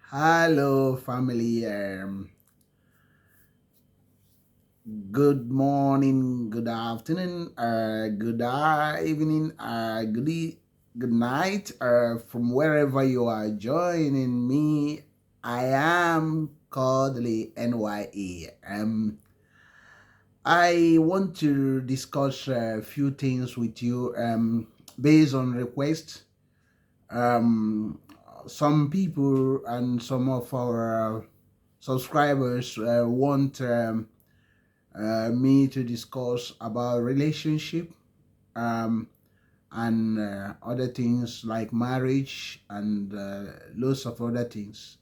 Hello, family. Good morning, good afternoon, good evening, good night. From wherever you are joining me, I am Kodili-nye. I want to discuss a few things with you based on request. Um, some people and some of our subscribers want me to discuss about relationship um, and other things like marriage and lots of other things.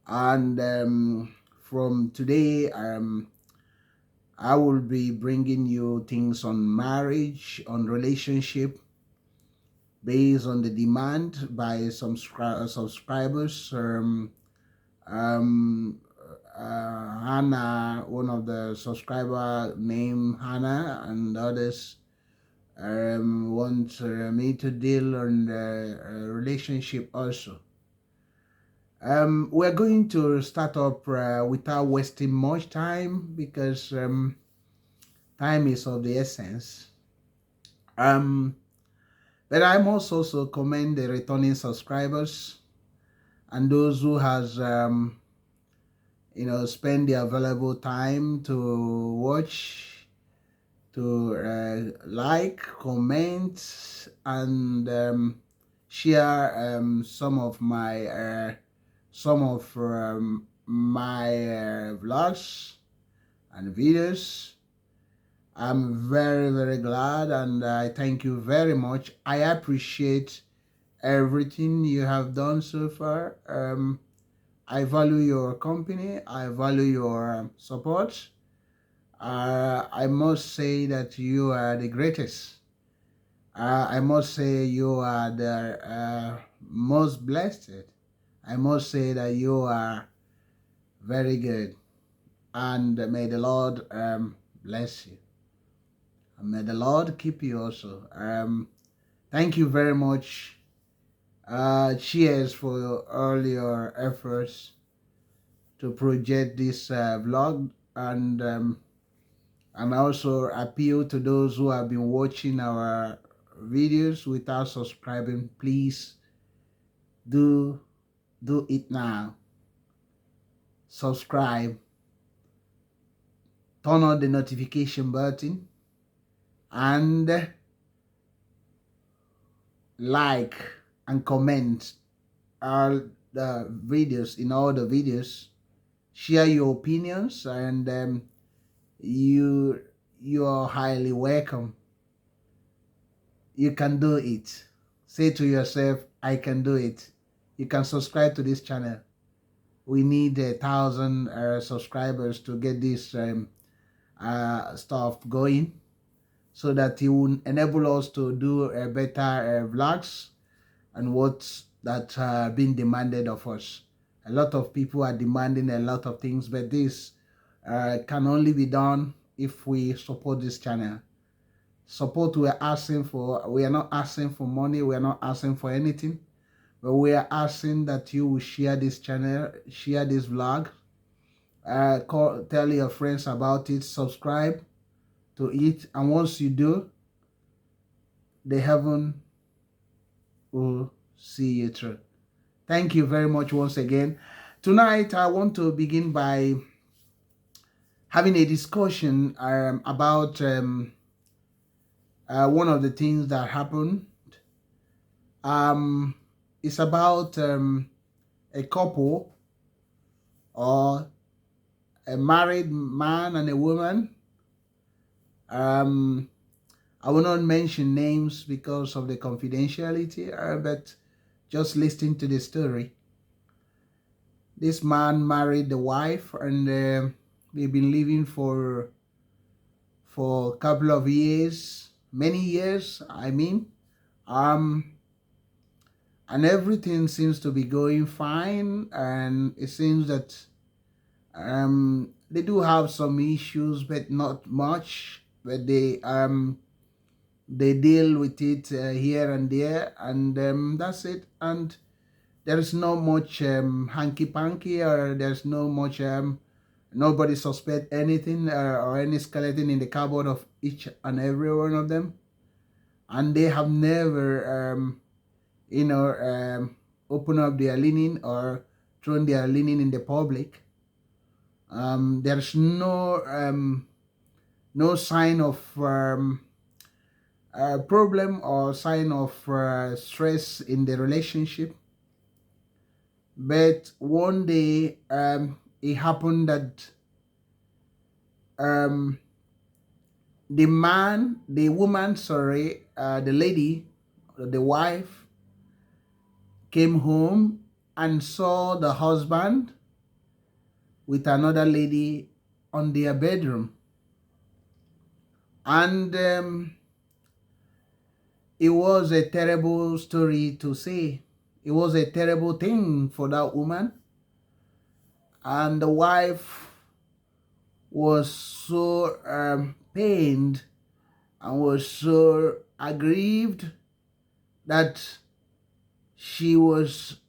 And from today, I will be bringing you things on marriage, on relationship, based on the demand by some subscribers. Um, Hannah, one of the subscriber named Hannah, and others want me to deal on the relationship also. We're going to start up without wasting much time because time is of the essence. Um, but I must also commend the returning subscribers and those who has spend the available time to watch, to like, comment, and share some of my vlogs and videos. I'm very, very glad, and I thank you very much. I appreciate everything you have done so far. I value your company. I value your support. I must say that you are the greatest. I must say you are the most blessed. I must say that you are very good. And may the Lord bless you. And may the Lord keep you also. Thank you very much. Cheers for all your efforts to project this vlog, and also appeal to those who have been watching our videos without subscribing. Please do it now. Subscribe, turn on the notification button, and like and comment all the videos. In all the videos, share your opinions, and you you are highly welcome. You can do it. Say to yourself, I can do it. You can subscribe to this channel. We need 1,000 subscribers to get this stuff going, so that it will enable us to do better vlogs and what's that being demanded of us. A lot of people are demanding a lot of things, but this can only be done if we support this channel. Support we are not asking for money, we are not asking for anything, but we are asking that you will share this channel, share this vlog, tell your friends about it, subscribe to it, and once you do, the heaven will see you through. Thank you very much once again. Tonight I want to begin by having a discussion about one of the things that happened. um, it's about a couple, or a married man and a woman. um, I will not mention names because of the confidentiality, but just listen to the story. This man married the wife, and they've been living for a couple of years, many years, I mean. Um, and everything seems to be going fine, and it seems that they do have some issues, but not much. But they deal with it here and there, and that's it. And there is no much hanky panky, or there's no much nobody suspect anything, or any skeleton in the cupboard of each and every one of them, and they have never you know open up their linen or thrown their linen in the public. There's no sign of problem or sign of stress in the relationship. But one day it happened that um, the woman, sorry, the lady, the wife, came home and saw the husband with another lady on their bedroom. And it was a terrible story to say. It was a terrible thing for that woman. And the wife was so pained and was so aggrieved that she was,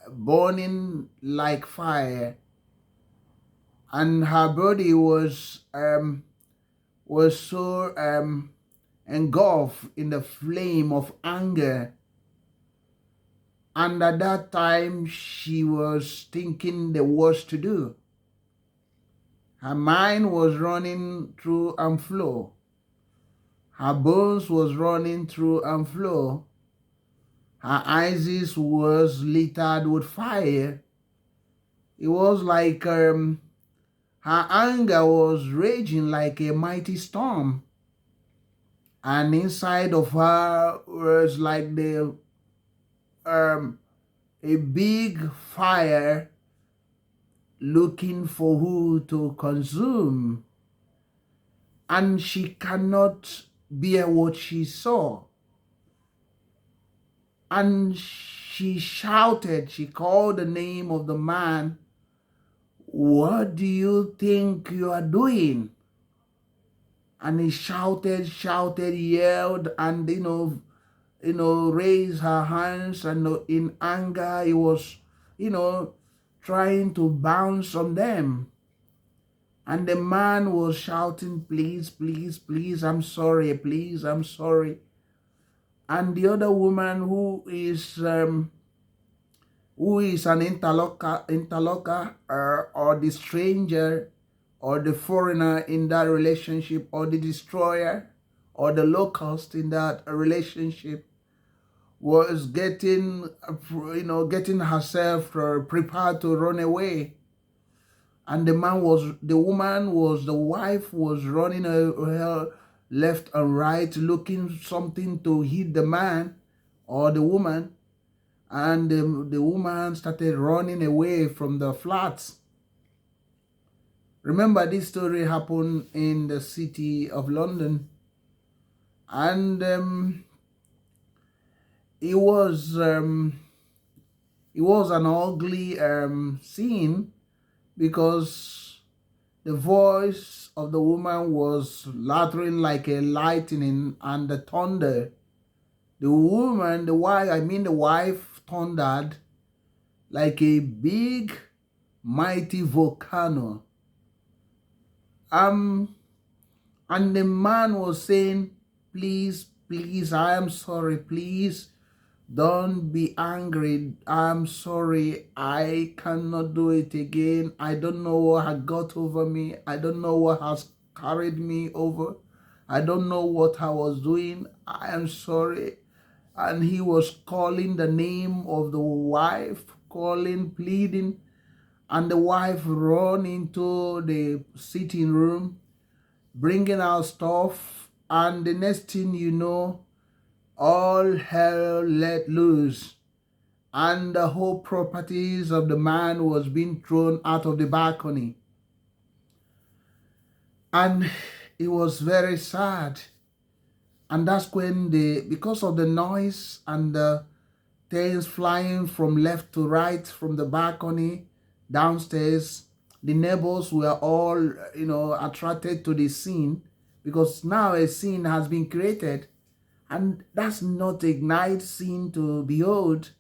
burning like fire, and her body was so engulfed in the flame of anger. And at that time, she was thinking the worst to do. Her mind was running through and flow. Her bones was running through and flow. Her eyes was littered with fire. It was like her anger was raging like a mighty storm. And inside of her was like a big fire looking for who to consume. And she cannot bear what she saw. And she shouted, she called the name of the man. What do you think you are doing? And he shouted, yelled, and raised her hands, and in anger he was, trying to bounce on them. And the man was shouting, please, please, please, I'm sorry, please, I'm sorry. And the other woman who is an interlocker, or the stranger, or the foreigner in that relationship, or the destroyer, or the locust in that relationship, was getting herself prepared to run away. And the wife was running her left and right, looking something to hit the man or the woman. And the woman started running away from the flats. Remember, this story happened in the city of London. And it was an ugly scene, because the voice of the woman was lattering like a lightning and the thunder. The wife thundered like a big, mighty volcano. And the man was saying, please, please, I am sorry, please, don't be angry. I'm sorry. I cannot do it again. I don't know what had got over me. I don't know what has carried me over. I don't know what I was doing. I am sorry. And he was calling the name of the wife, calling, pleading. And the wife ran into the sitting room, bringing out stuff. And the next thing you know, all hell let loose, and the whole properties of the man was being thrown out of the balcony. And it was very sad. And that's when because of the noise and the things flying from left to right from the balcony downstairs, the neighbors were all, attracted to the scene, because now a scene has been created. And that's not a nice scene to behold.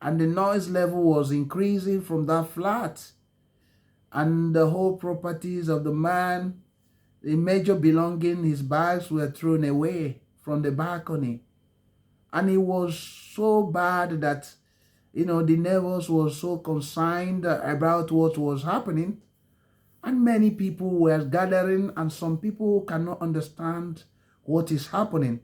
and the noise level was increasing from that flat, and the whole properties of the man, the major belonging, his bags were thrown away from the balcony. And it was so bad that, the neighbors were so concerned about what was happening. And many people were gathering, and some people cannot understand what is happening.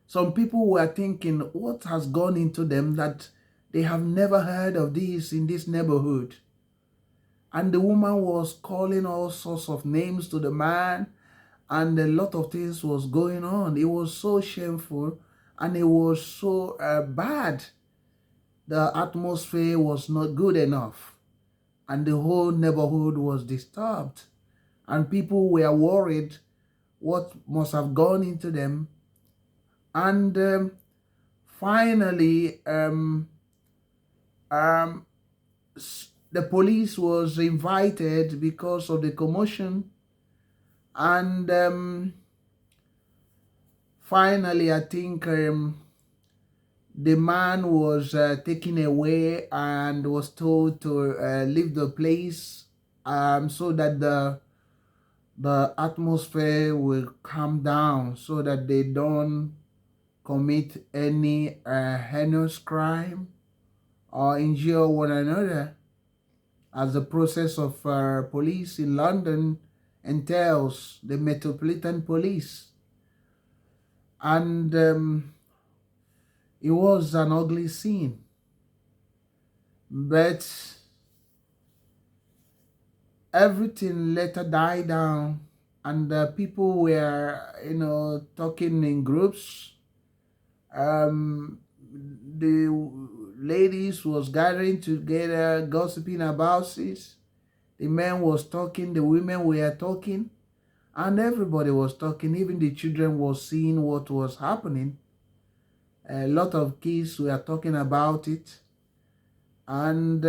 Some people were thinking, what has gone into them that they have never heard of this in this neighborhood? And the woman was calling all sorts of names to the man, and a lot of things was going on. It was so shameful, and it was so bad. The atmosphere was not good enough, and the whole neighborhood was disturbed, and people were worried what must have gone into them. And finally, um, the police was invited because of the commotion. And finally, I think the man was taken away and was told to leave the place, so that the atmosphere will calm down, so that they don't commit any heinous crime or injure one another, as the process of police in London entails, the Metropolitan Police. And it was an ugly scene, but everything later died down, and people were, talking in groups. The ladies was gathering together, gossiping about this. The men was talking, the women were talking, and everybody was talking. Even the children was seeing what was happening. A lot of kids were talking about it, and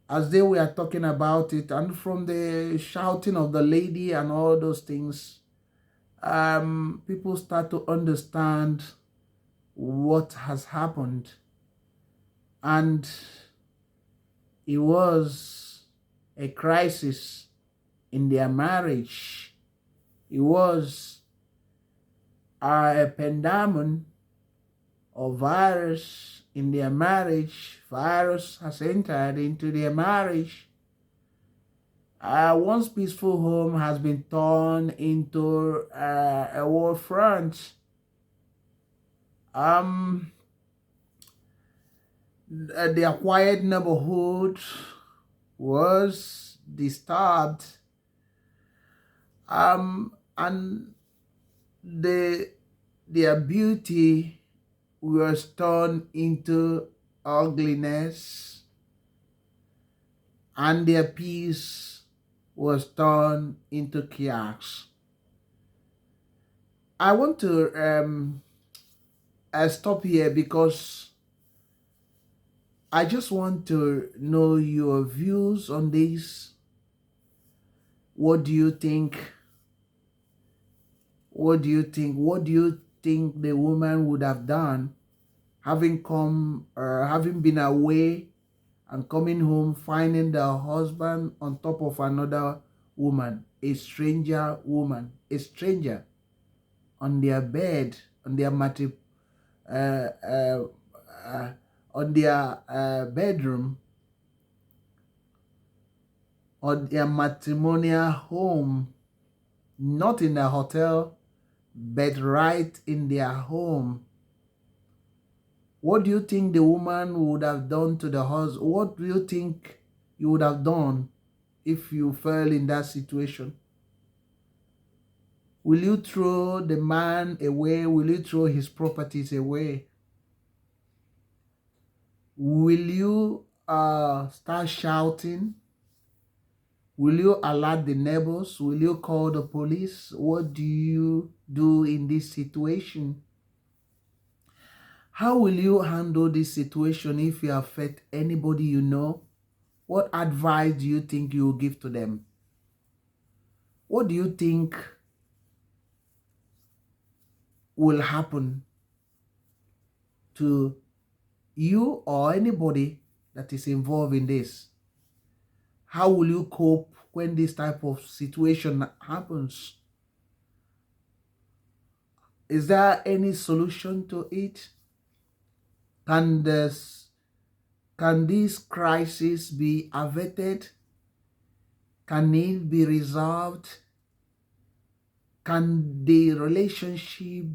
as they were talking about it, and from the shouting of the lady and all those things, people start to understand what has happened. And it was a crisis in their marriage. It was a pandemic or virus in their marriage. Virus has entered into their marriage. Once peaceful home has been turned into a war front. Their quiet neighborhood was disturbed, and their beauty was turned into ugliness, and their peace was turned into chaos. I want to stop here because I just want to know your views on this. What do you think? What do you think? What do you think the woman would have done, having been away and coming home, finding the husband on top of another woman, a stranger woman, a stranger on their bed, on their uh, uh, uh, on their bedroom, on their matrimonial home, not in a hotel, but right in their home. What do you think the woman would have done to the husband? What do you think you would have done if you fell in that situation? Will you throw the man away? Will you throw his properties away? Will you start shouting? Will you alert the neighbors? Will you call the police? What do you do in this situation? How will you handle this situation if you affect anybody you know? What advice do you think you will give to them? What do you think will happen to You or anybody that is involved in this, how will you cope when this type of situation happens? Is there any solution to it? Can this can this crisis be averted? Can it be resolved? Can the relationship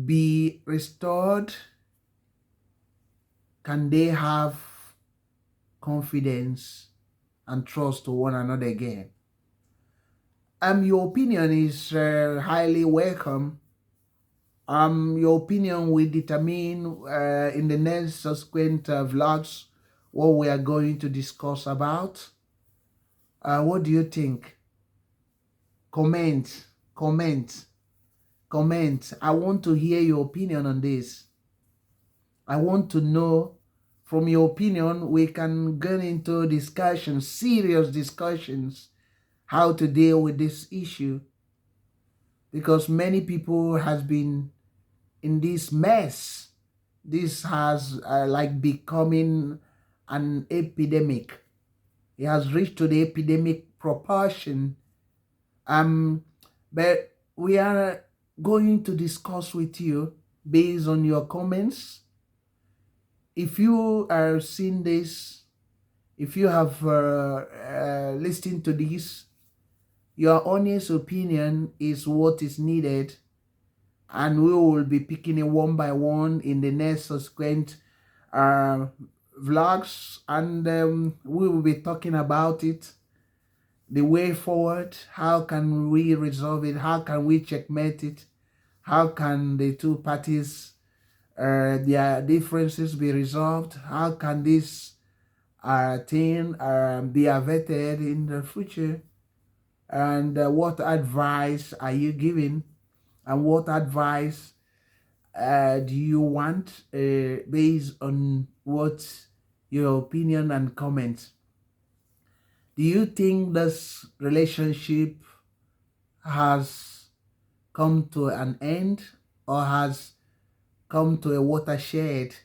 be restored? Can they have confidence and trust to one another again? Your opinion is highly welcome. Your opinion will determine in the next subsequent vlogs what we are going to discuss about. What do you think? Comment, comment, comment. I want to hear your opinion on this. I want to know from your opinion. We can get into discussions, serious discussions, how to deal with this issue, because many people has been in this mess. This has like becoming an epidemic. It has reached to the epidemic proportion. Um, but we are going to discuss with you based on your comments. If you are seeing this, if you have listened to this, your honest opinion is what is needed, and we will be picking it one by one in the next subsequent uh, vlogs, and we will be talking about it, the way forward. How can we resolve it? How can we checkmate it? How can the two parties their differences be resolved? How can this thing be averted in the future? And what advice are you giving? And what advice do you want based on what your opinion and comments? Do you think this relationship has come to an end or has come to a watershed?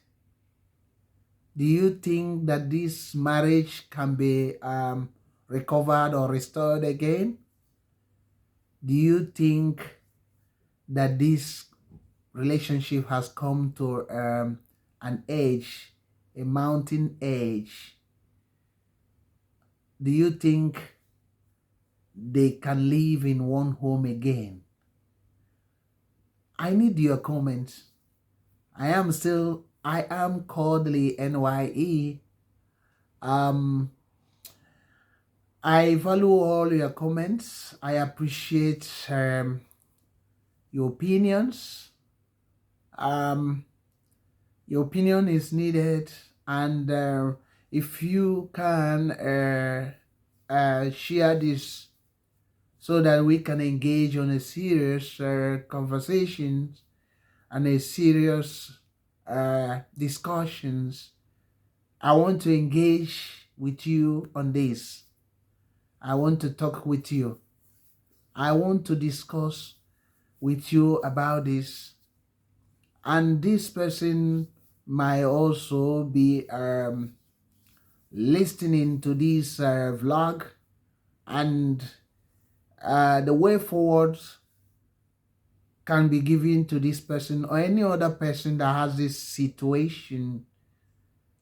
Do you think that this marriage can be recovered or restored again? Do you think that this relationship has come to an edge, a mountain edge? Do you think they can live in one home again? I need your comments. I am Kodili-nye. Um, I value all your comments. I appreciate your opinions. Your opinion is needed, and if you can share this so that we can engage on a serious conversation and a serious discussions. I want to engage with you on this. I want to talk with you. I want to discuss with you about this. And this person might also be listening to this vlog, and the way forward can be given to this person or any other person that has this situation.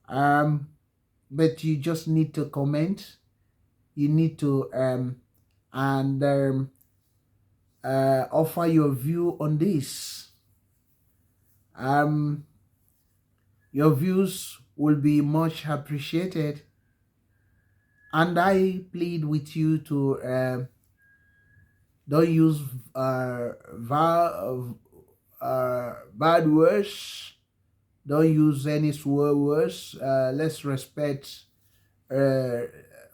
But you just need to comment. You need to and offer your view on this. Your views will be much appreciated, and I plead with you to don't use bad words. Don't use any swear words. Let's respect uh,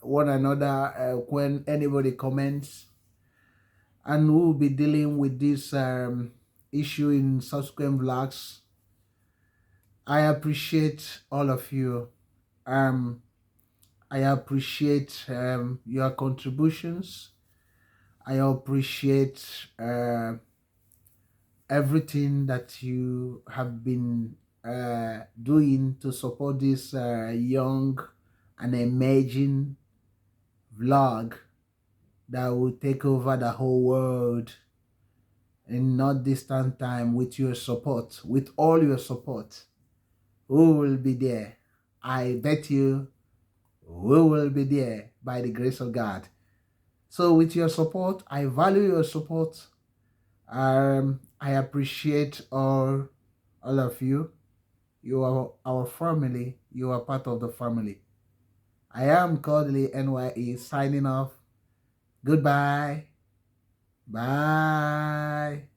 one another when anybody comments, and we'll be dealing with this issue in subsequent vlogs. I appreciate all of you. Um, I appreciate your contributions. I appreciate everything that you have been doing to support this young and emerging vlog that will take over the whole world in not distant time with your support, with all your support. Who will be there? I bet you we will be there by the grace of God. So with your support, I value your support. I appreciate all of you. You are our family. You are part of the family. I am Kodili-nye signing off. Goodbye. Bye.